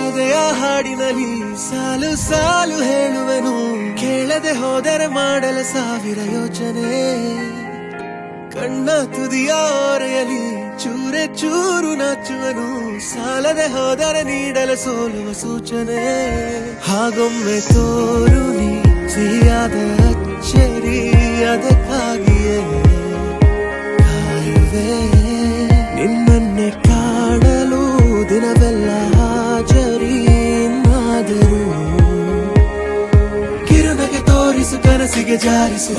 ಎದೆಯ ಹಾಡಿನಲ್ಲಿ ಸಾಲು ಸಾಲು ಹೇಳುವೆನು, ಕೇಳದೆ ಹೋದರೆ ಮಾಡಲು ಸಾವಿರ ಯೋಚನೆ. ಕಣ್ಣ ತುದಿಯ ಓರೆಯಲಿ ಚೂರೆ ಚೂರು ನಾಚುವನು, ಸಾಲದೆ ಹೋದರೆ ನೀಡಲು ಸೋಲುವ ಸೂಚನೆ. ಹಾಗೊಮ್ಮೆ ತೋರು ನೀ ಸಿಹಿಯಾದ ಅಚ್ಚರಿ, ಅದಕ್ಕಾಗಿಯೇ ಕಾಯುವೆ ನಿನ್ನನ್ನೇ ಕಾಣಲು ದಿನವೆಲ್ಲ ಹಾಜರಿ. ಇನ್ನಾದರೂ ಕಿರುನಗೆ ತೋರಿಸು, ಕನಸಿಗೆ ಜಾರಿಸು.